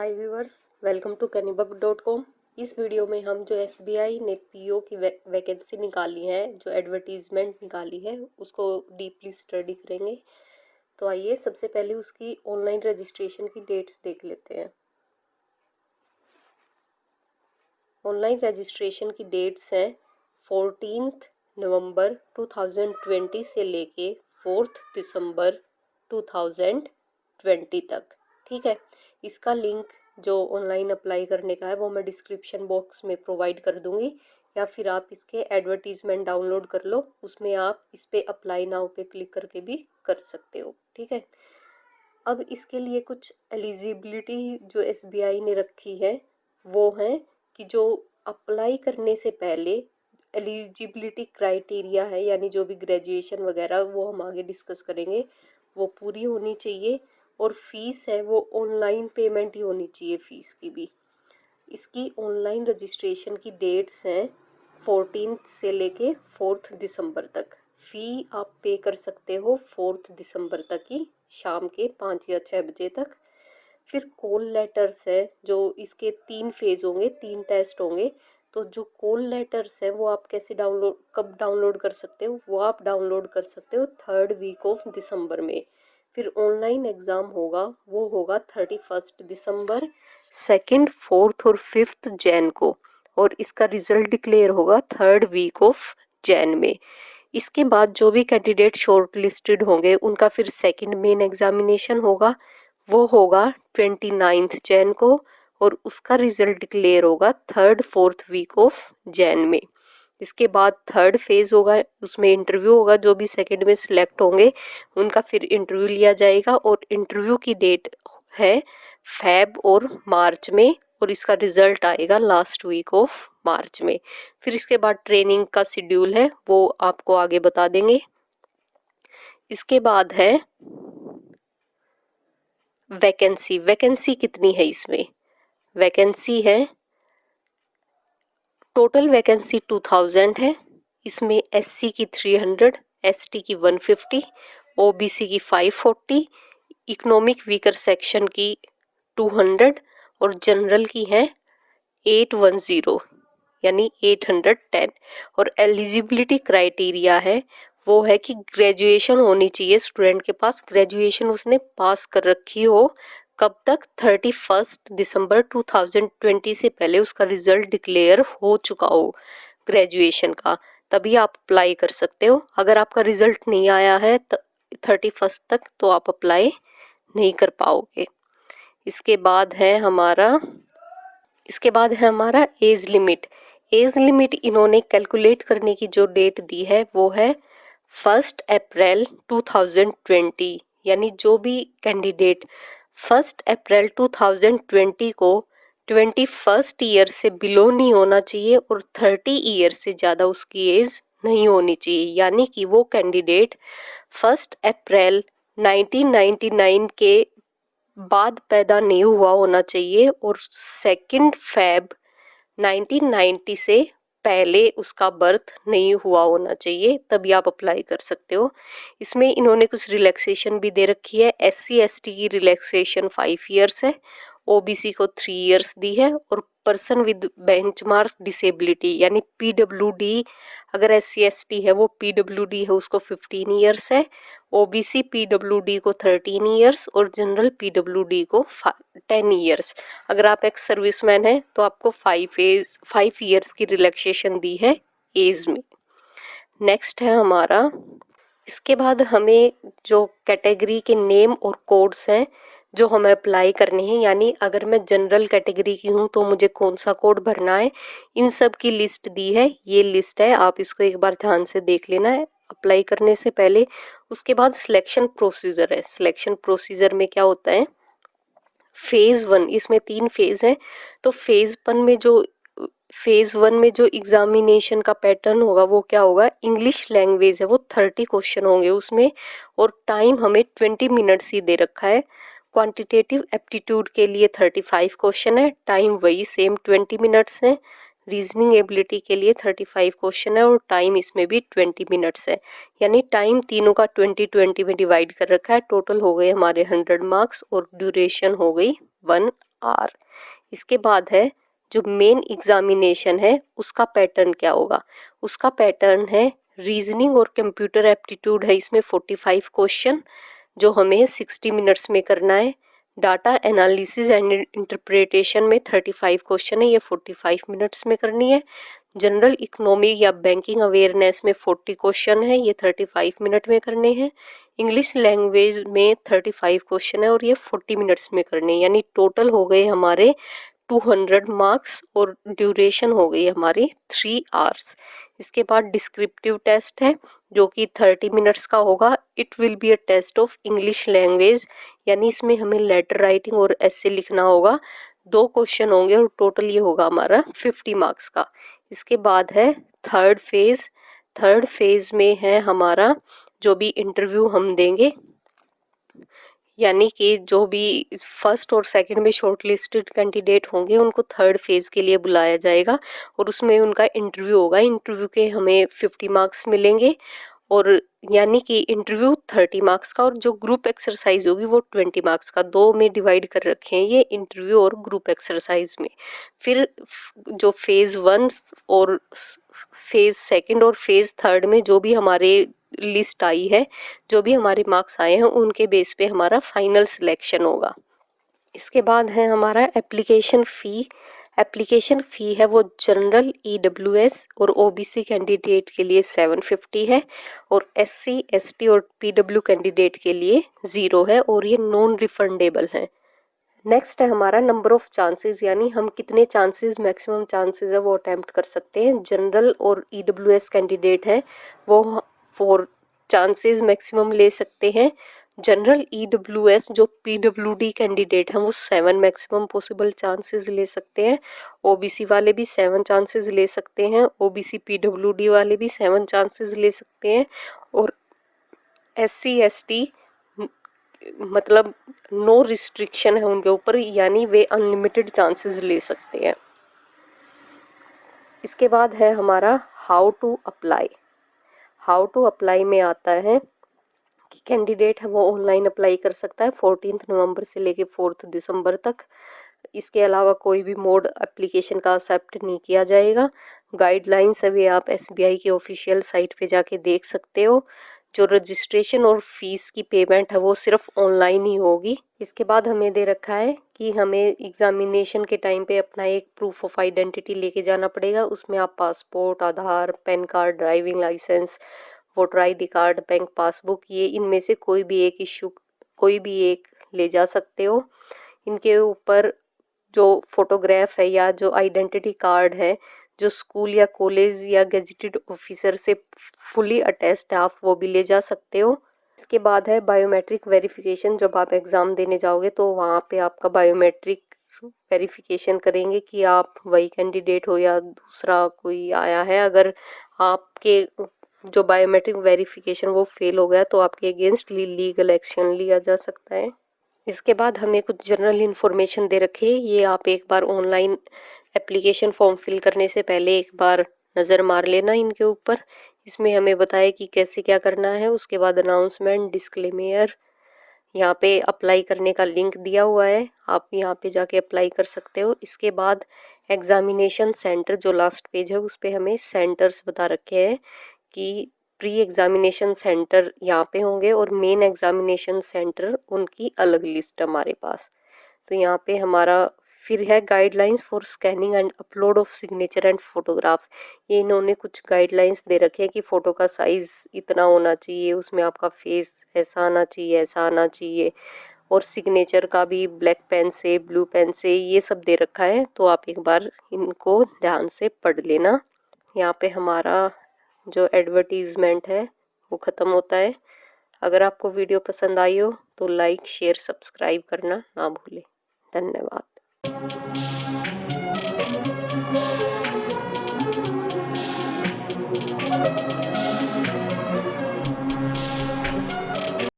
Hi viewers, welcome to kennyBug.com। इस video में हम जो एसबीआई ने पीओ की वैकेंसी निकाली है, जो एडवर्टीजमेंट निकाली है, उसको डीपली स्टडी करेंगे। तो आइए सबसे पहले उसकी ऑनलाइन रजिस्ट्रेशन की डेट्स देख लेते हैं। ऑनलाइन रजिस्ट्रेशन की डेट्स हैं 14 नवंबर 2020 से लेके 4 दिसंबर 2020 तक। ठीक है, इसका लिंक जो ऑनलाइन अप्लाई करने का है वो मैं डिस्क्रिप्शन बॉक्स में प्रोवाइड कर दूंगी, या फिर आप इसके एडवर्टीजमेंट डाउनलोड कर लो, उसमें आप इस पे अप्लाई नाउ पे क्लिक करके भी कर सकते हो। ठीक है, अब इसके लिए कुछ एलिजिबिलिटी जो एसबीआई ने रखी है वो है कि जो अप्लाई करने से पहले एलिजिबिलिटी क्राइटेरिया है, यानी जो भी ग्रेजुएशन वगैरह वो हम आगे डिस्कस करेंगे, वो पूरी होनी चाहिए। और फीस है वो ऑनलाइन पेमेंट ही होनी चाहिए, फ़ीस की भी। इसकी ऑनलाइन रजिस्ट्रेशन की डेट्स हैं 14 से लेके 4 दिसंबर तक। फ़ी आप पे कर सकते हो 4 दिसंबर तक ही, शाम के 5 या 6 बजे तक। फिर कॉल लेटर्स है, जो इसके 3 फेज़ होंगे, 3 टेस्ट होंगे। तो जो कॉल लेटर्स है वो आप कैसे कब डाउनलोड कर सकते हो, वो आप डाउनलोड कर सकते हो 3rd वीक ऑफ दिसंबर में। फिर ऑनलाइन एग्ज़ाम होगा, वो होगा 31 दिसंबर, 2nd, 4th और 5th जैन को। और इसका रिजल्ट डिक्लेयर होगा 3rd वीक ऑफ जैन में। इसके बाद जो भी कैंडिडेट शॉर्ट लिस्टेड होंगे उनका फिर सेकंड मेन एग्जामिनेशन होगा, वो होगा 29 जैन को। और उसका रिजल्ट डिक्लेयर होगा 3rd, 4th week of Jain में। इसके बाद 3rd फेज होगा, उसमें इंटरव्यू होगा। जो भी सेकंड में सिलेक्ट होंगे उनका फिर इंटरव्यू लिया जाएगा, और इंटरव्यू की डेट है फेब और मार्च में, और इसका रिजल्ट आएगा लास्ट वीक ऑफ मार्च में। फिर इसके बाद ट्रेनिंग का शेड्यूल है, वो आपको आगे बता देंगे। इसके बाद है वैकेंसी। वैकेंसी कितनी है इसमें? वैकेंसी है, टोटल वैकेंसी 2000 है। इसमें एससी की 300, एसटी की 150, ओबीसी की 540, इकोनॉमिक वीकर सेक्शन की 200 और जनरल की है 810, यानी 810। और एलिजिबिलिटी क्राइटेरिया है वो है कि ग्रेजुएशन होनी चाहिए स्टूडेंट के पास, ग्रेजुएशन उसने पास कर रखी हो। कब तक? 31 दिसंबर 2020 से पहले उसका रिजल्ट डिक्लेयर हो चुका हो ग्रेजुएशन का, तभी आप अप्लाई कर सकते हो। अगर आपका रिजल्ट नहीं आया है 31 तक तो आप अप्लाई नहीं कर पाओगे। इसके बाद है हमारा एज लिमिट। एज लिमिट इन्होंने कैलकुलेट करने की जो डेट दी है वो है 1 अप्रैल 2020, यानी जो भी कैंडिडेट 1 अप्रैल 2020 को 21 ईयर से बिलो नहीं होना चाहिए और 30 ईयर से ज़्यादा उसकी एज नहीं होनी चाहिए, यानी कि वो कैंडिडेट 1 अप्रैल 1999 के बाद पैदा नहीं हुआ होना चाहिए, और 2 फेब 1990 से पहले उसका बर्थ नहीं हुआ होना चाहिए, तभी आप अप्लाई कर सकते हो। इसमें इन्होंने कुछ रिलैक्सेशन भी दे रखी है। एससी एसटी की रिलैक्सेशन 5 ईयर्स है, ओबीसी को 3 ईयर्स दी है, और पर्सन विद बेंचमार्क डिसेबिलिटी यानी पीडब्ल्यूडी, अगर एससी एसटी है वो पीडब्ल्यूडी है उसको 15 ईयर्स है, ओबीसी पीडब्ल्यूडी को 13 ईयर्स और जनरल पीडब्ल्यूडी को 10 ईयर्स। अगर आप एक्स सर्विसमैन हैं तो आपको 5 ईयर्स की रिलैक्सेशन दी है एज में। नेक्स्ट है हमारा, इसके बाद हमें जो कैटेगरी के नेम और कोड्स हैं जो हमें अप्लाई करने हैं, यानी अगर मैं जनरल कैटेगरी की हूँ तो मुझे कौन सा कोड भरना है, इन सब की लिस्ट दी है। ये लिस्ट है, आप इसको एक बार ध्यान से देख लेना है अप्लाई करने से पहले। उसके बाद सिलेक्शन प्रोसीजर है। सिलेक्शन प्रोसीजर में क्या होता है, फेज 1, इसमें 3 फेज है। तो फेज वन में जो एग्जामिनेशन का पैटर्न होगा वो क्या होगा, इंग्लिश लैंग्वेज है वो 30 क्वेश्चन होंगे उसमें, और टाइम हमें 20 मिनट्स ही दे रखा है। क्वांटिटेटिव एप्टीट्यूड के लिए 35 क्वेश्चन है, टाइम वही सेम 20 मिनट्स है। रीजनिंग एबिलिटी के लिए 35 क्वेश्चन है और टाइम इसमें भी 20 मिनट्स है, यानी टाइम तीनों का 20-20 में डिवाइड कर रखा है। टोटल हो गए हमारे 100 मार्क्स और ड्यूरेशन हो गई 1 आर। इसके बाद है जो मेन एग्जामिनेशन है उसका पैटर्न क्या होगा। उसका पैटर्न है रीजनिंग और कंप्यूटर एप्टीट्यूड है, इसमें 45 क्वेश्चन जो हमें 60 मिनट्स में करना है। डाटा एनालिसिस एंड इंटरप्रिटेशन में 35 क्वेश्चन है, ये 45 मिनट्स में करनी है। जनरल इकोनॉमी या बैंकिंग अवेयरनेस में 40 क्वेश्चन है, ये 35 मिनट में करने हैं। इंग्लिश लैंग्वेज में 35 क्वेश्चन है और ये 40 मिनट्स में करने हैं, यानी टोटल हो गए हमारे 200 मार्क्स और ड्यूरेशन हो गई हमारी 3 आवर्स। इसके बाद डिस्क्रिप्टिव टेस्ट है जो कि 30 मिनट्स का होगा। It will be a test of English language, यानी इसमें हमें लेटर राइटिंग और ऐसे लिखना होगा। 2 क्वेश्चन होंगे और टोटल ये होगा हमारा 50 मार्क्स का। इसके बाद है थर्ड फेज। थर्ड फेज में है हमारा जो भी इंटरव्यू हम देंगे, यानी कि जो भी फर्स्ट और सेकंड में शॉर्टलिस्टेड कैंडिडेट होंगे उनको थर्ड फेज के लिए बुलाया जाएगा और उसमें उनका इंटरव्यू होगा। इंटरव्यू के हमें 50 मार्क्स मिलेंगे और यानी कि इंटरव्यू 30 मार्क्स का और जो ग्रुप एक्सरसाइज होगी वो 20 मार्क्स का। 2 में डिवाइड कर रखे हैं ये इंटरव्यू और ग्रुप एक्सरसाइज में। फिर जो फेज 1 और फेज सेकंड और फेज थर्ड में जो भी हमारे लिस्ट आई है, जो भी हमारे मार्क्स आए हैं उनके बेस पे हमारा फाइनल सिलेक्शन होगा। इसके बाद है हमारा एप्लीकेशन फ़ी। एप्लीकेशन फ़ी है वो जनरल ईडब्ल्यूएस और ओबीसी कैंडिडेट के लिए 750 है और एससी एसटी और पीडब्ल्यू कैंडिडेट के लिए 0 है और ये नॉन रिफंडेबल है। नेक्स्ट है हमारा नंबर ऑफ चांसेस, यानी हम कितने चांसेस मैक्सिमम चांसेस है वो अटेम्प्ट कर सकते हैं। जनरल और ईडब्ल्यूएस कैंडिडेट है वो 4 चांसेस मैक्सिमम ले सकते हैं। जनरल ईडब्ल्यूएस जो पीडब्ल्यूडी कैंडिडेट हैं वो 7 मैक्सिमम पॉसिबल चांसेस ले सकते हैं। ओबीसी वाले भी 7 चांसेस ले सकते हैं। ओबीसी पीडब्ल्यूडी वाले भी 7 चांसेस ले सकते हैं और एससी एसटी मतलब नो रिस्ट्रिक्शन है उनके ऊपर, यानी वे अनलिमिटेड चांसेस ले सकते हैं। इसके बाद है हमारा how to apply. How to apply में आता है कि कैंडिडेट है वो ऑनलाइन अप्लाई कर सकता है 14 नवंबर से लेके 4 दिसंबर तक। इसके अलावा कोई भी मोड एप्लीकेशन का एक्सेप्ट नहीं किया जाएगा। गाइडलाइंस अभी आप एसबीआई की ऑफिशियल साइट पे जाके देख सकते हो। जो रजिस्ट्रेशन और फीस की पेमेंट है वो सिर्फ ऑनलाइन ही होगी। इसके बाद हमें दे रखा है कि हमें एग्जामिनेशन के टाइम पे अपना एक प्रूफ ऑफ आइडेंटिटी लेके जाना पड़ेगा। उसमें आप passport, Aadhaar, PAN card, driving licence, voter ID card, bank passbook, ये इनमें से कोई भी एक ले जा सकते हो। इनके ऊपर जो फोटोग्राफ है या जो आइडेंटिटी कार्ड है जो स्कूल या कॉलेज या गेजेटेड ऑफिसर से फुली अटेस्ट है, आप वो भी ले जा सकते हो। इसके बाद है बायोमेट्रिक वेरिफिकेशन। जब आप एग्ज़ाम देने जाओगे तो वहाँ पे आपका बायोमेट्रिक वेरिफिकेशन करेंगे कि आप वही कैंडिडेट हो या दूसरा कोई आया है। अगर आपके जो बायोमेट्रिक वेरिफिकेशन वो फेल हो गया तो आपके अगेंस्ट लीगल एक्शन लिया जा सकता है। इसके बाद हमें कुछ जनरल इन्फॉर्मेशन दे रखे हैं, ये आप एक बार ऑनलाइन एप्लीकेशन फॉर्म फिल करने से पहले एक बार नज़र मार लेना इनके ऊपर। इसमें हमें बताया कि कैसे क्या करना है। उसके बाद अनाउंसमेंट, डिस्क्लेमेयर, यहाँ पे अप्लाई करने का लिंक दिया हुआ है, आप यहाँ पे जाके अप्लाई कर सकते हो। इसके बाद एग्जामिनेशन सेंटर जो लास्ट पेज है उस पे हमें सेंटर्स बता रखे हैं कि प्री एग्जामिनेशन सेंटर यहाँ पे होंगे और मेन एग्जामिनेशन सेंटर उनकी अलग लिस्ट हमारे पास। तो यहाँ पे हमारा फिर है guidelines for scanning and upload of signature and photograph. ये इन्होंने कुछ गाइडलाइंस दे रखे हैं कि फ़ोटो का साइज़ इतना होना चाहिए, उसमें आपका फेस ऐसा आना चाहिए, ऐसा आना चाहिए, और सिग्नेचर का भी ब्लैक पेन से, ब्लू पेन से, ये सब दे रखा है। तो आप एक बार इनको ध्यान से पढ़ लेना। यहाँ पे हमारा जो एडवर्टीज़मेंट है वो ख़त्म होता है। अगर आपको वीडियो पसंद आई हो तो लाइक, शेयर, सब्सक्राइब करना ना भूलें। धन्यवाद।